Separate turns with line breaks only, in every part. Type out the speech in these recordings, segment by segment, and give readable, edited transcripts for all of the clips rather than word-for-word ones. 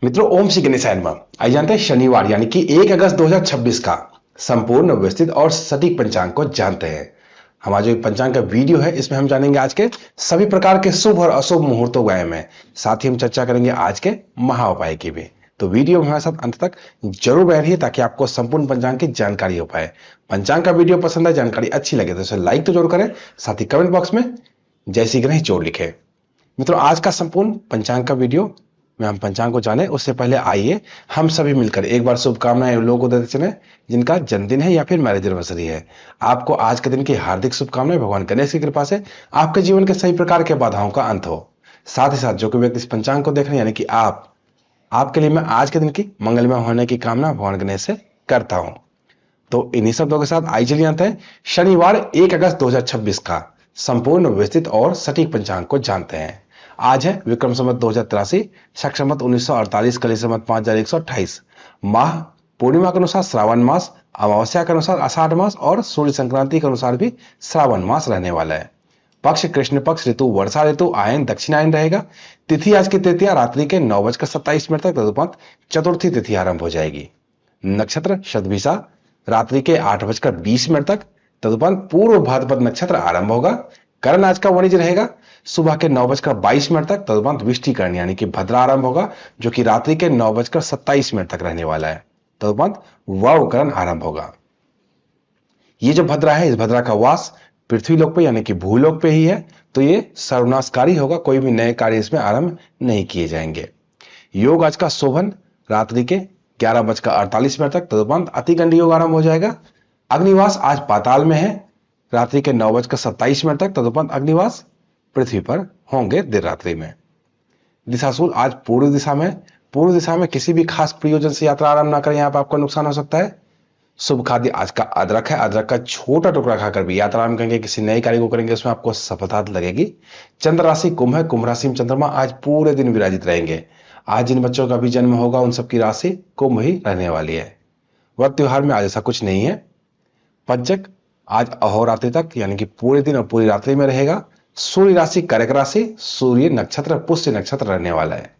मित्रों, ओम श्री गणेशाय नमः। आइए जानते हैं शनिवार यानी कि 1 अगस्त 2026 का संपूर्ण व्यवस्थित और सटीक पंचांग को जानते हैं। हमारा जो पंचांग का वीडियो है इसमें हम जानेंगे आज के सभी प्रकार के शुभ और अशुभ मुहूर्तों के बारे में। साथ ही हम चर्चा करेंगे आज के महा उपाय की भी। तो वीडियो में हमारे साथ अंत तक जरूर बने रहिए ताकि आपको संपूर्ण पंचांग की जानकारी हो पाए। पंचांग का वीडियो पसंद है, जानकारी अच्छी लगे तो इसे लाइक तो जरूर करें, साथ ही कमेंट बॉक्स में जय श्री गणेश जोड़ लिखें। मित्रों, आज का संपूर्ण पंचांग का वीडियो में हम पंचांग को जाने उससे पहले आइए हम सभी मिलकर एक बार शुभकामनाएं उन लोगों को देते चले जिनका जन्मदिन है या फिर मैरिज एनिवर्सरी है। आपको आज के दिन की हार्दिक शुभकामनाएं। भगवान गणेश की कृपा से आपके जीवन के सभी प्रकार के बाधाओं का अंत हो। साथ ही साथ जो कोई व्यक्ति इस पंचांग को देख रहे हैं यानी कि आपके लिए मैं आज के दिन की मंगलमय होने की कामना भगवान गणेश से करता हूं। तो इन्हीं शब्दों के साथ आइए चलिए जानते हैं शनिवार 1 अगस्त 2026 का संपूर्ण व्यवस्थित और सटीक पंचांग को जानते हैं। आज है विक्रम संवत 2083, शक संवत 1948, कली संवत 5128। माह पूर्णिमा के अनुसार श्रावण मास, अमावस्या के अनुसार आषाढ़ मास और सूर्य संक्रांति के अनुसार भी श्रावण मास रहने वाला है। पक्ष कृष्ण पक्ष, ऋतु वर्षा ऋतु, आयन दक्षिणायन रहेगा। तिथि आज की तृतीया रात्रि के 9:27 तक, तदुपरांत चतुर्थी तिथि आरंभ हो जाएगी। नक्षत्र शतभिषा रात्रि के 8:20 तक, तदुपरांत पूर्व भाद्रपद नक्षत्र आरंभ होगा। करण आज का वाणिज्य रहेगा सुबह के 9:22 तक, तदुपरांत विष्टिकरण यानी कि भद्रा आरंभ होगा जो कि रात्रि के 9:27 तक रहने वाला है। तदुपरांत वावकरण आरंभ होगा। ये जो भद्रा है, इस भद्रा का वास पृथ्वी लोक पे यानी कि भूलोक पे ही है, तो ये सर्वनाशकारी होगा। कोई भी नए कार्य इसमें आरंभ नहीं किए जाएंगे। योग आज का शोभन रात्रि के 11:48 तक, तदुपरांत अतिगंड योग आरंभ हो जाएगा। अग्निवास आज पाताल में है रात्रि के 9:27 तक, तदुपरांत अग्निवास पृथ्वी पर होंगे देर रात्रि में। दिशाशूल आज पूर्व दिशा में। पूर्व दिशा में किसी भी खास प्रयोजन से यात्रा आरंभ ना करें, यहां पर आपको नुकसान हो सकता है। शुभ खाद्य आज का अदरक है। अदरक का छोटा टुकड़ा खाकर भी यात्रा आरंभ करेंगे, किसी नए कार्य को करेंगे उसमें आपको सफलता लगेगी। चंद्र राशि कुंभ है। कुंभ राशि में चंद्रमा आज पूरे दिन विराजित रहेंगे। आज जिन बच्चों का भी जन्म होगा उन सबकी राशि कुंभ ही रहने वाली है। व्रत त्योहार में आज ऐसा कुछ नहीं है। पंचक आज अहोरात्रि तक यानी कि पूरे दिन और पूरी रात्रि में रहेगा। सूर्य राशि कर्क राशि, सूर्य नक्षत्र पुष्य नक्षत्र रहने वाला है।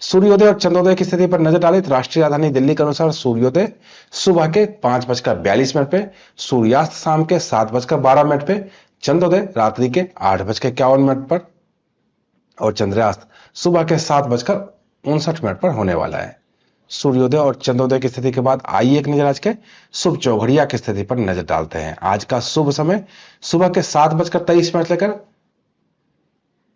सूर्योदय और चंद्रोदय की स्थिति पर नजर डालें तो राष्ट्रीय राजधानी दिल्ली के अनुसार सूर्योदय सुबह के 5:42 पे, सूर्यास्त शाम के 7:12 पे, चंद्रोदय रात्रि के 8:51 पर और चंद्रास्त सुबह के 7:59 पर होने वाला है। सूर्योदय और चंद्रोदय की स्थिति के बाद आइए एक नजर आज के शुभ चौघड़िया की स्थिति पर नजर डालते हैं। आज का शुभ समय सुबह के 7:23 लेकर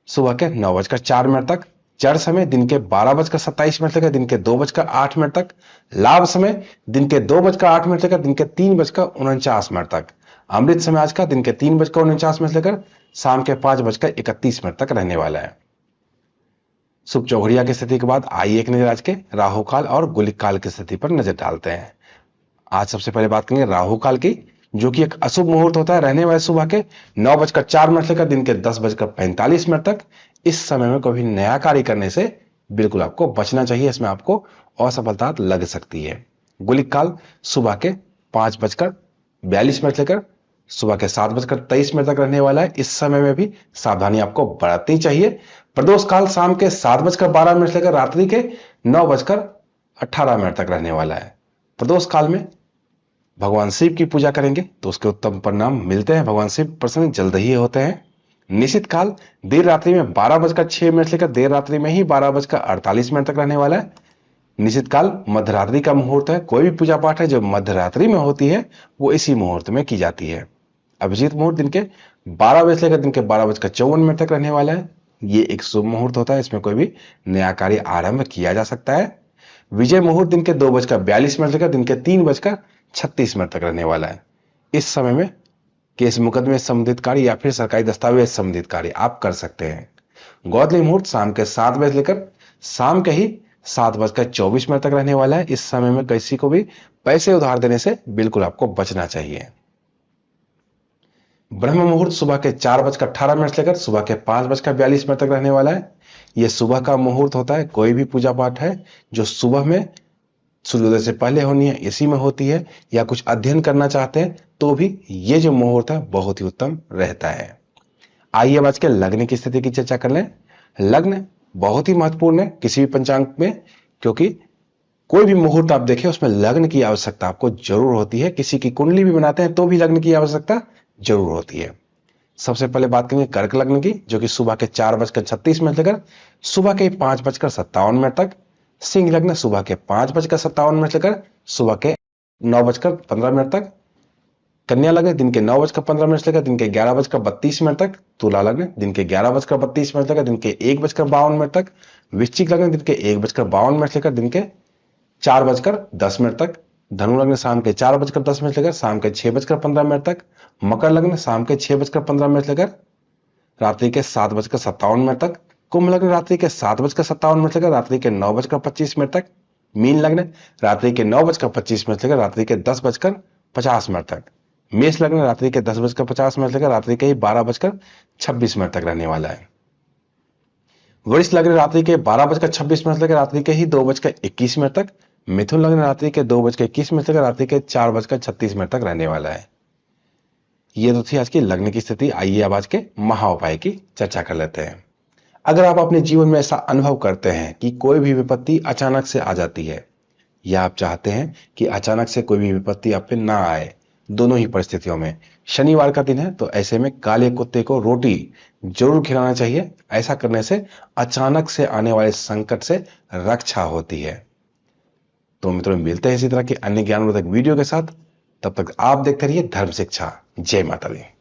सुबह के 9:04 तक। चर समय दिन के 12:27 लेकर दिन के 2:08 तक। लाभ समय दिन के 2:08 लेकर दिन के 3:49 तक। अमृत समय आज का दिन के 3:49 लेकर शाम के 5:31 तक रहने वाला है। शुभ चौघड़िया की स्थिति के बाद आइए एक नजर आज के राहु काल और गुलिक काल की स्थिति पर नजर डालते हैं। आज सबसे पहले बात करेंगे राहु काल की, जो कि एक अशुभ मुहूर्त होता है। रहने वाले सुबह के 9:04 लेकर दिन के 10:45 तक। इस समय में कभी नया कार्य करने से बिल्कुल आपको बचना चाहिए, इसमें आपको असफलता लग सकती है। गुलिक काल सुबह के 5:42 लेकर सुबह के 7:23 तक रहने वाला है। इस समय में भी सावधानी आपको बरतनी चाहिए। प्रदोष काल शाम के 7:12 लेकर रात्रि के 9:18 तक रहने वाला है। प्रदोष काल में भगवान शिव की पूजा करेंगे तो उसके उत्तम परिणाम मिलते हैं। भगवान शिव प्रसन्न जल्द ही होते हैं। निश्चित काल देर रात्रि में 12:06 लेकर देर रात्रि में ही 12:48 तक रहने वाला है। निश्चित काल मध्यरात्रि का मुहूर्त है। कोई भी पूजा पाठ है जो मध्यरात्रि में होती है वो इसी मुहूर्त में की जाती है। अभिजीत मुहूर्त दिन के 12 बजे लेकर दिन के 12:54 तक रहने वाला है। ये एक शुभ मुहूर्त होता है, इसमें कोई भी नया कार्य आरंभ किया जा सकता है। विजय मुहूर्त दिन के 2:42 लेकर दिन के 3:36 तक रहने वाला है। इस समय में केस मुकदमे संबंधित कार्य या फिर सरकारी दस्तावेज संबंधित कार्य आप कर सकते हैं। गौदली मुहूर्त शाम के 7 बजे लेकर शाम के ही 7:24 तक रहने वाला है। इस समय में किसी को भी पैसे उधार देने से बिल्कुल आपको बचना चाहिए। ब्रह्म मुहूर्त सुबह के 4:18 लेकर सुबह के 5:42 तक रहने वाला है। यह सुबह का मुहूर्त होता है। कोई भी पूजा पाठ है जो सुबह में सूर्योदय से पहले होनी है इसी में होती है, या कुछ अध्ययन करना चाहते हैं तो भी ये जो मुहूर्त है बहुत ही उत्तम रहता है। आइए अब आज के लग्न की स्थिति की चर्चा कर लें। लग्न बहुत ही महत्वपूर्ण है किसी भी पंचांग में, क्योंकि कोई भी मुहूर्त आप देखें उसमें लग्न की आवश्यकता आपको जरूर होती है। किसी की कुंडली भी बनाते हैं तो भी लग्न की आवश्यकता जरूर होती है। सबसे पहले बात करेंगे कर्क लग्न की, जो कि सुबह के 4:36 लेकर सुबह के 5:57 तक। सिंह लग्न सुबह के 5:57 लेकर सुबह के 9:15 तक। कन्या लग्न दिन के 9:15 लेकर दिन के 11:32 तक। तुला लग्न दिन के 11:32 लेकर दिन के 1:52 तक। वृश्चिक लग्न दिन के 1:52 लेकर दिन के 4:10 तक। धनु लग्न शाम के 4:10 लेकर शाम के 6:15 तक। मकर लग्न शाम के 6:15 लेकर रात्रि के 7:57 तक। कुंभ लग्न रात्रि के 7:57 लेकर रात्रि के 9:25 तक। मीन लग्न रात्रि के 9:25 लेकर रात्रि के 10:50 तक। मेष लग्न रात्रि के 10:50 लेकर रात्रि के 12:26 तक रहने वाला है। वरिष्ठ लग्न रात्रि के 12:26 लेकर रात्रि के ही 2:21 तक। मिथुन लग्न रात्रि के 2:21 लेकर रात्रि के 4:36 तक रहने वाला है। ये तो थी आज की लग्न की स्थिति। आइए अब आज के महा उपाय की चर्चा कर लेते हैं। अगर आप अपने जीवन में ऐसा अनुभव करते हैं कि कोई भी विपत्ति अचानक से आ जाती है, या आप चाहते हैं कि अचानक से कोई भी विपत्ति आप पे ना आए, दोनों ही परिस्थितियों में शनिवार का दिन है, तो ऐसे में काले कुत्ते को रोटी जरूर खिलाना चाहिए। ऐसा करने से अचानक से आने वाले संकट से रक्षा होती है। तो मित्रों, मिलते हैं इसी तरह के अन्य ज्ञानवर्धक वीडियो के साथ। तब तक आप देखते रहिए धर्म शिक्षा। जय माता दी।